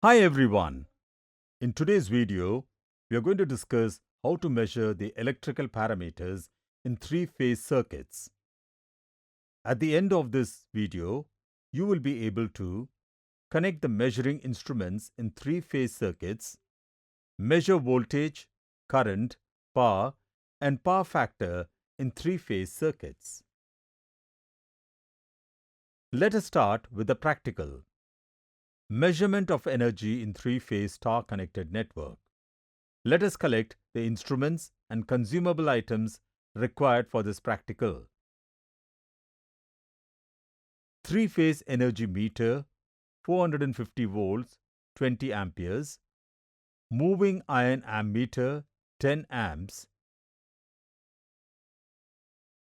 Hi everyone. In today's video, we are going to discuss how to measure the electrical parameters in three-phase circuits. At the end of this video, you will be able to connect the measuring instruments in three-phase circuits, measure voltage, current, power, and power factor in three-phase circuits. Let us start with the practical. Measurement of energy in three-phase star-connected network. Let us collect the instruments and consumable items required for this practical. Three-phase energy meter, 450 volts, 20 amperes. Moving iron ammeter, 10 amps.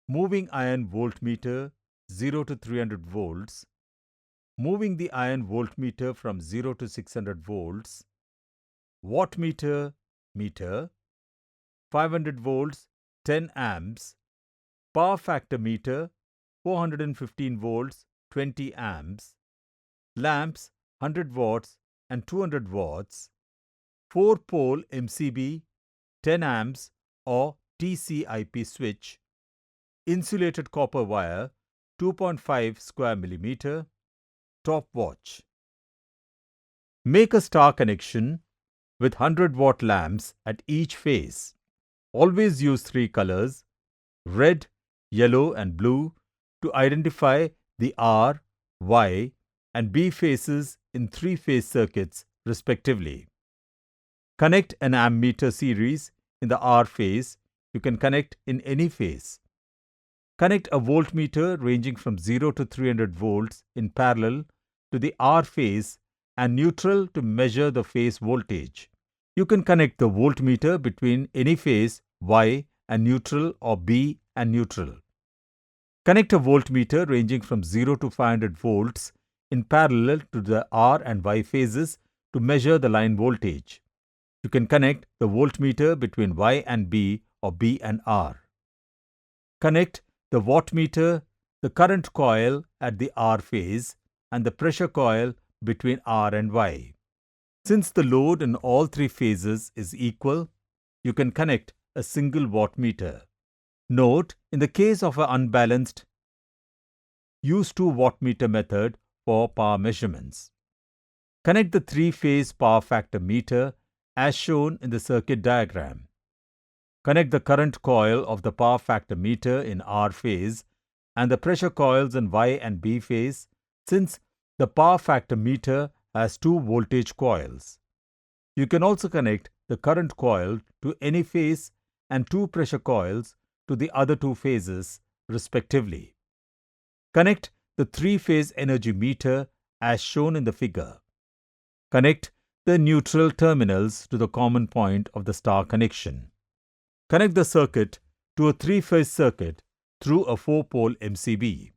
Moving iron voltmeter, 0 to 300 volts. Moving the iron voltmeter from 0 to 600 volts. Wattmeter, meter, 500 volts, 10 amps. Power factor meter, 415 volts, 20 amps. Lamps, 100 watts and 200 watts. 4-pole MCB, 10 amps or TCIP switch. Insulated copper wire, 2.5 square millimeter. Stopwatch. Make a star connection with 100-watt lamps at each phase. Always use three colors, red, yellow and blue, to identify the R, Y and B phases in three-phase circuits respectively. Connect an ammeter series in the R phase. You can connect in any phase. Connect a voltmeter ranging from 0 to 300 volts in parallel to the R phase and neutral to measure the phase voltage. You can connect the voltmeter between any phase Y and neutral or B and neutral. Connect a voltmeter ranging from 0 to 500 volts in parallel to the R and Y phases to measure the line voltage. You can connect the voltmeter between Y and B or B and R. Connect the wattmeter, the current coil at the R phase and the pressure coil between R and Y. Since the load in all three phases is equal, you can connect a single wattmeter. Note, in the case of an unbalanced, use 2-wattmeter method for power measurements. Connect the three-phase power factor meter as shown in the circuit diagram. Connect the current coil of the power factor meter in R phase and the pressure coils in Y and B phase, since the power factor meter has two voltage coils. You can also connect the current coil to any phase and two pressure coils to the other two phases respectively. Connect the three-phase energy meter as shown in the figure. Connect the neutral terminals to the common point of the star connection. Connect the circuit to a three-phase circuit through a 4-pole MCB.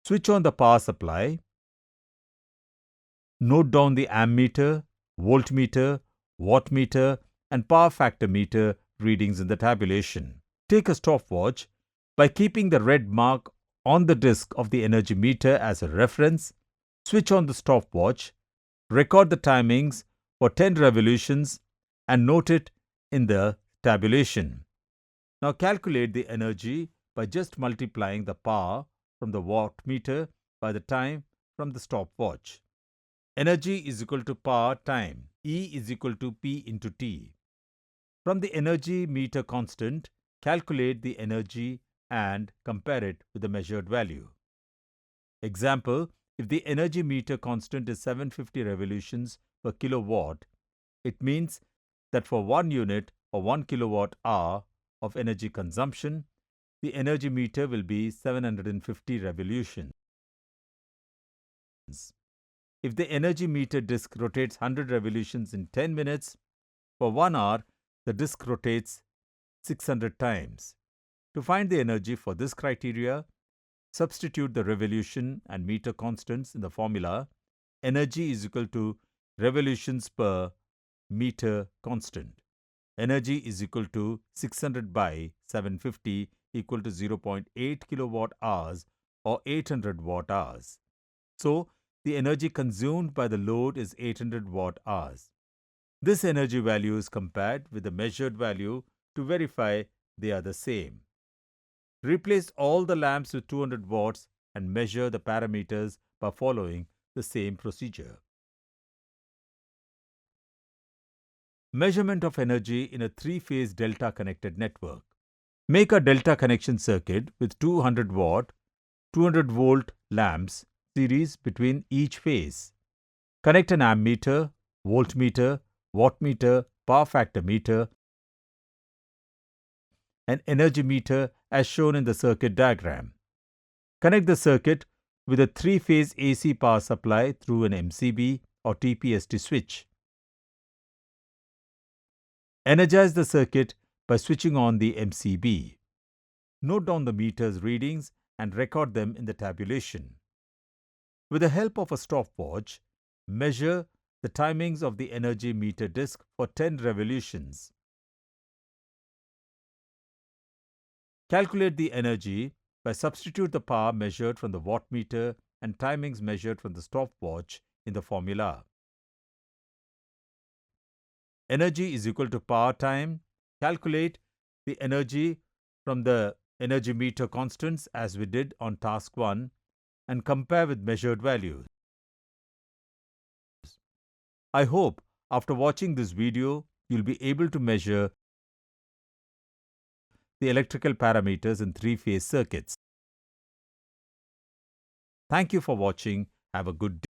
Switch on the power supply. Note down the ammeter, voltmeter, wattmeter and power factor meter readings in the tabulation. Take a stopwatch. By keeping the red mark on the disc of the energy meter as a reference, switch on the stopwatch, record the timings for 10 revolutions and note it in the tabulation. Now calculate the energy by just multiplying the power from the wattmeter by the time from the stopwatch. Energy is equal to power time. E is equal to P into T. From the energy meter constant, calculate the energy and compare it with the measured value. Example, if the energy meter constant is 750 revolutions per kilowatt, it means that for 1 unit or 1 kilowatt hour of energy consumption, the energy meter will be 750 revolutions. If the energy meter disc rotates 100 revolutions in 10 minutes, for 1 hour, the disc rotates 600 times. To find the energy for this criteria, substitute the revolution and meter constants in the formula. Energy is equal to revolutions per meter constant. Energy is equal to 600 by 750 equal to 0.8 kilowatt hours or 800 watt hours. So, the energy consumed by the load is 800 watt hours. This energy value is compared with the measured value to verify they are the same. Replace all the lamps with 200 watts and measure the parameters by following the same procedure. Measurement of energy in a three-phase delta connected network. Make a delta connection circuit with 200 watt, 200 volt lamps series between each phase. Connect an ammeter, voltmeter, wattmeter, power factor meter, and energy meter as shown in the circuit diagram. Connect the circuit with a three-phase AC power supply through an MCB or TPST switch. Energize the circuit by switching on the MCB. Note down the meter's readings and record them in the tabulation. With the help of a stopwatch, measure the timings of the energy meter disc for 10 revolutions. Calculate the energy by substitute the power measured from the wattmeter and timings measured from the stopwatch in the formula. Energy is equal to power time. Calculate the energy from the energy meter constants as we did on task 1 and compare with measured values. I hope after watching this video, you'll be able to measure the electrical parameters in three-phase circuits. Thank you for watching. Have a good day.